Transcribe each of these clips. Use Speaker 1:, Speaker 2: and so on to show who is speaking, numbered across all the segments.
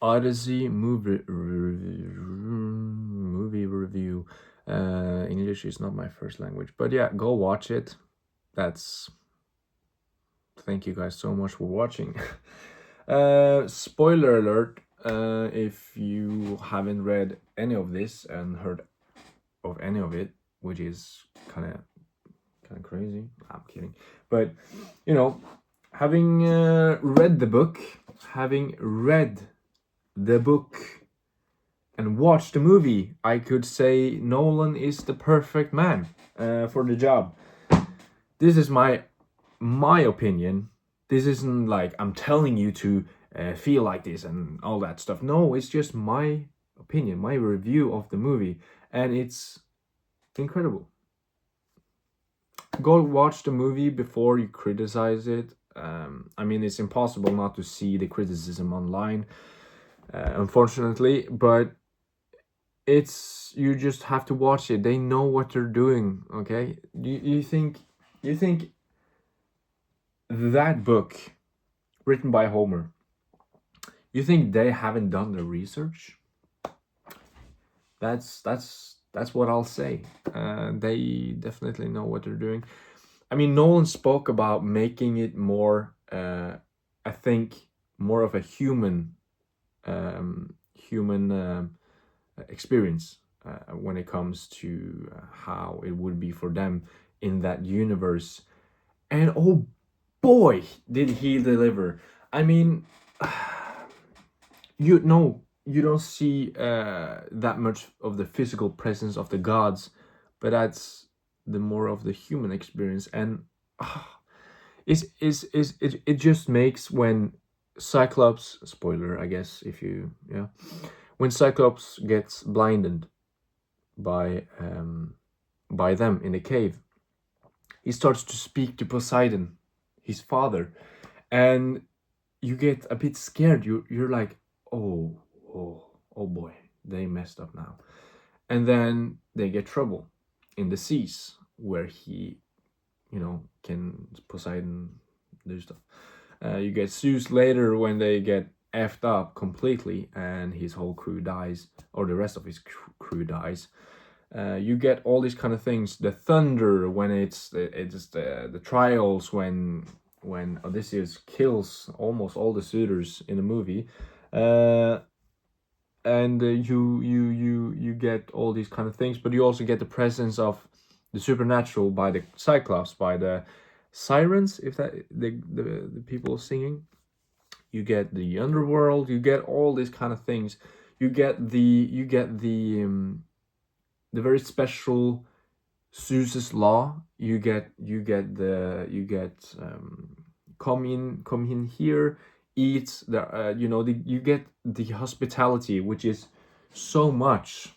Speaker 1: Odyssey movie review. English is not my first language, but yeah, go watch it. That's Thank you guys so much for watching. Spoiler alert, if you haven't read any of this and heard of any of it, which is kind of crazy. I'm kidding, but you know, having read the book, having read the book and watched the movie, I could say Nolan is the perfect man for the job. This is my opinion. This isn't like I'm telling you to feel like this and all that stuff. No, it's just my opinion, my review of the movie, and it's incredible. Go watch the movie before you criticize it. I mean, it's impossible not to see the criticism online, unfortunately, but you just have to watch it. They know what they're doing. Okay, you think that book written by Homer, you think they haven't done the research? That's what I'll say. They definitely know what they're doing. I mean, Nolan spoke about making it more, I think, more of a human experience when it comes to how it would be for them in that universe. And oh boy, did he deliver! I mean, you don't see that much of the physical presence of the gods, but that's the more of the human experience. And uh, it just makes when Cyclops, spoiler I guess, if you, yeah, when Cyclops gets blinded by them in the cave, he starts to speak to Poseidon, his father, and you get a bit scared. You're like, oh, oh boy, they messed up now. And then they get trouble in the seas where he, can Poseidon do stuff. You get Zeus later when they get effed up completely and his whole crew dies, or the rest of his crew dies. You get all these kind of things. The thunder when it's the trials when Odysseus kills almost all the suitors in the movie, uh, and you get all these kind of things, but you also get the presence of the supernatural by the Cyclops, by the sirens, if that the people singing. You get the underworld. You get all these kind of things. You get the very special Zeus's law. You get come in here, eat you get the hospitality, which is so much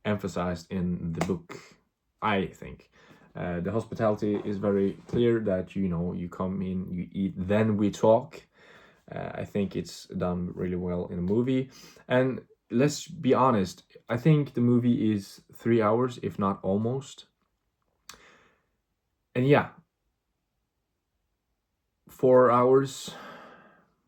Speaker 1: emphasized in the book. I think the hospitality is very clear, that you come in, you eat, then we talk. I think it's done really well in the movie. And let's be honest, I think the movie is 3 hours, if not almost. And yeah, 4 hours,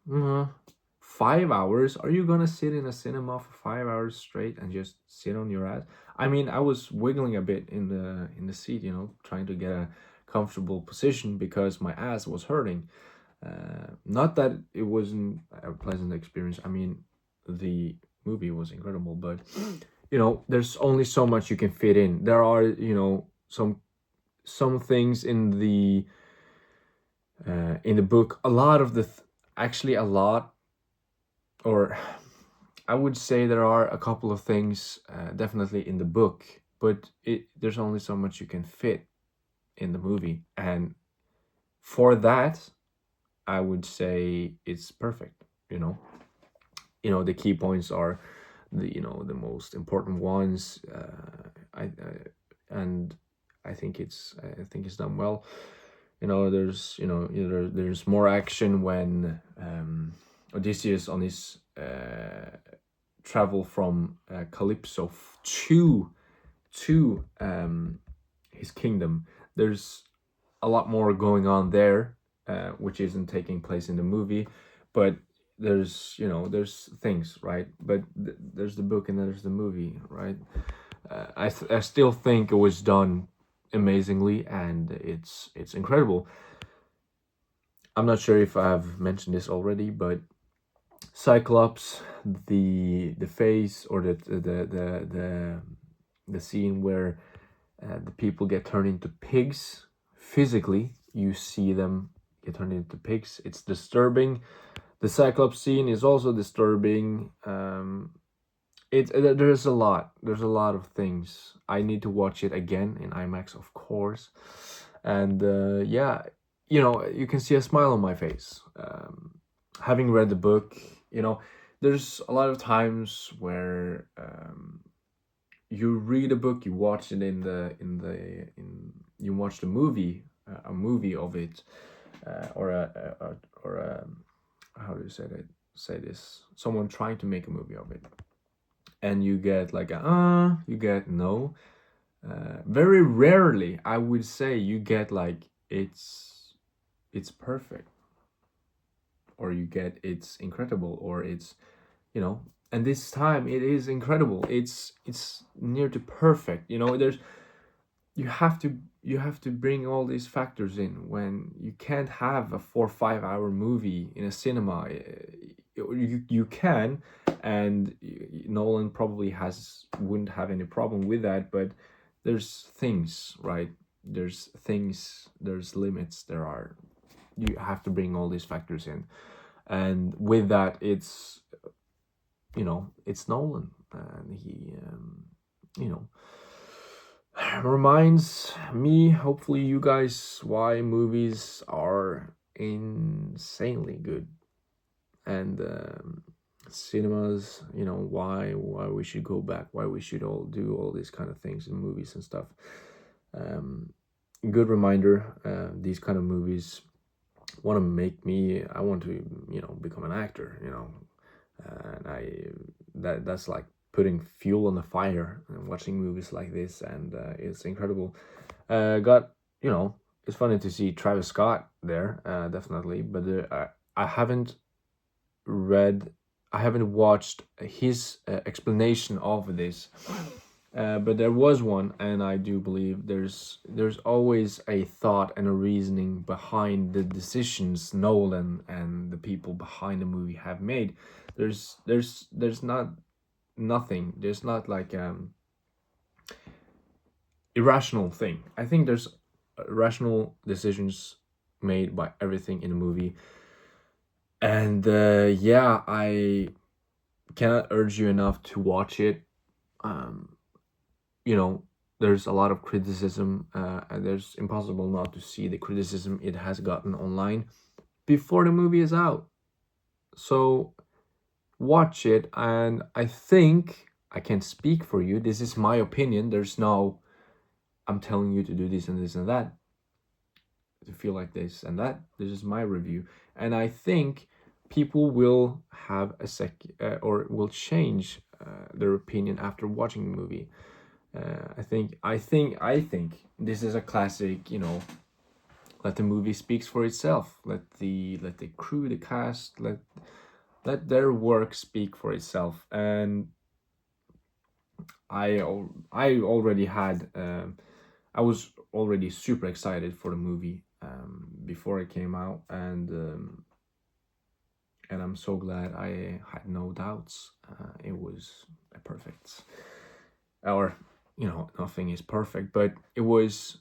Speaker 1: 5 hours. Are you gonna sit in a cinema for 5 hours straight and just sit on your ass? I mean, I was wiggling a bit in the seat, trying to get a comfortable position because my ass was hurting. Not that it wasn't a pleasant experience. I mean, the movie was incredible, but there's only so much you can fit in. There are some things in the book. A lot of actually a lot, or I would say there are a couple of things definitely in the book, but there's only so much you can fit in the movie, and for that I would say it's perfect. The key points are the most important ones. And I think it's done well. There's more action when Odysseus on his travel from Calypso to his kingdom. There's a lot more going on there, which isn't taking place in the movie, but there's, you know, there's things, right? But there's the book and there's the movie, right? I still think it was done amazingly, and it's incredible. I'm not sure if I've mentioned this already, but Cyclops, the face, or the scene where the people get turned into pigs physically. You see them get turned into pigs. It's disturbing. The Cyclops scene is also disturbing. There's a lot. There's a lot of things. I need to watch it again in IMAX, of course. And yeah, you know, you can see a smile on my face. Having read the book, you know, there's a lot of times where you read a book, you watch it in you watch the movie, a movie of it, or a how do you say this? Someone trying to make a movie of it, and you get like you get no. Very rarely, I would say, you get like it's perfect, or you get it's incredible, or it's, you know. And this time it is incredible. It's near to perfect. You know, there's you have to bring all these factors in when you can't have a 4 or 5 hour movie in a cinema. You can, and Nolan probably wouldn't have any problem with that, but there's things, right? There's things, there's limits, you have to bring all these factors in. And with that, it's, you know, it's Nolan, and he you know, reminds me, hopefully you guys, why movies are insanely good. And cinemas, you know, why we should go back, why we should all do all these kind of things in movies and stuff. Good reminder. These kind of movies want to make me, I want to, you know, become an actor, you know. And that's like putting fuel on the fire and watching movies like this, and it's incredible. Got, you know, it's funny to see Travis Scott there, definitely, but I haven't watched his explanation of this, but there was one, and I do believe there's always a thought and a reasoning behind the decisions Nolan and the people behind the movie have made. There's not nothing. There's not like irrational thing. I think there's rational decisions made by everything in the movie. And yeah, I cannot urge you enough to watch it. You know, there's a lot of criticism, and there's impossible not to see the criticism it has gotten online before the movie is out. So watch it, and I think I can speak for you. This is my opinion. There's no, I'm telling you to do this and this and that, to feel like this and that. This is my review, and I think people will have or will change their opinion after watching the movie. I think this is a classic. You know, let the movie speaks for itself. Let the crew, the cast, let their work speak for itself. And I already had I was already super excited for the movie before it came out, and I'm so glad I had no doubts. It was a perfect, or, you know, nothing is perfect, but it was,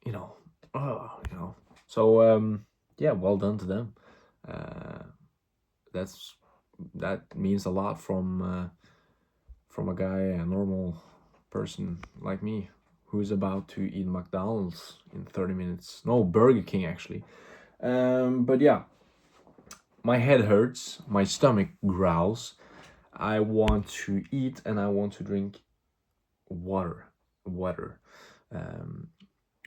Speaker 1: you know, you know. So yeah, well done to them. That means a lot from a guy, a normal person like me, who's about to eat McDonald's in 30 minutes. No, Burger King, actually. But yeah, my head hurts, my stomach growls. I want to eat and I want to drink water.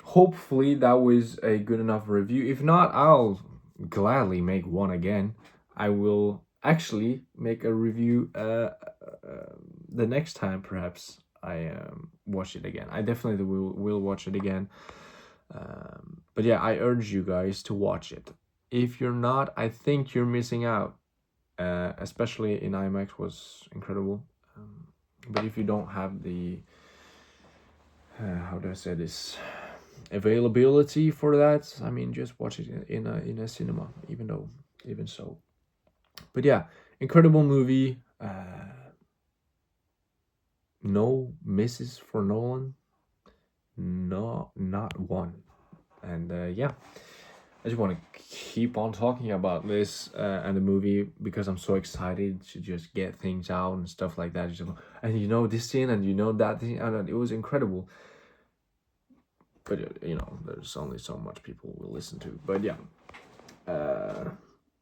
Speaker 1: Hopefully that was a good enough review. If not, I'll gladly make one again. I will actually make a review the next time, perhaps I watch it again. I definitely will watch it again. But yeah, I urge you guys to watch it. If you're not, I think you're missing out. Especially in IMAX was incredible. But if you don't have the how do I say this, availability for that, I mean, just watch it in a cinema. Even so, but yeah, incredible movie. No misses for Nolan. No, not one. And yeah, I just want to keep on talking about this and the movie because I'm so excited to just get things out and stuff like that. And you know this scene and you know that thing, and it was incredible. But there's only so much people will listen to. But yeah,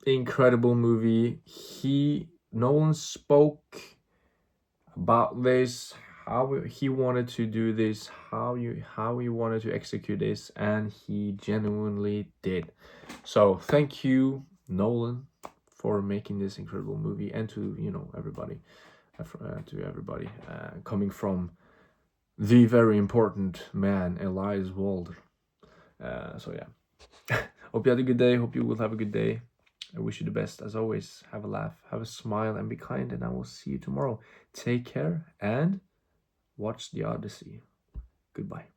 Speaker 1: incredible movie. Nolan spoke about this, how he wanted to do this, how he wanted to execute this, and he genuinely did. So thank you, Nolan, for making this incredible movie, and to everybody, coming from the very important man Elias Walder. So yeah, hope you had a good day. Hope you will have a good day. I wish you the best. As always, have a laugh, have a smile, and be kind. And I will see you tomorrow. Take care and watch the Odyssey. Goodbye.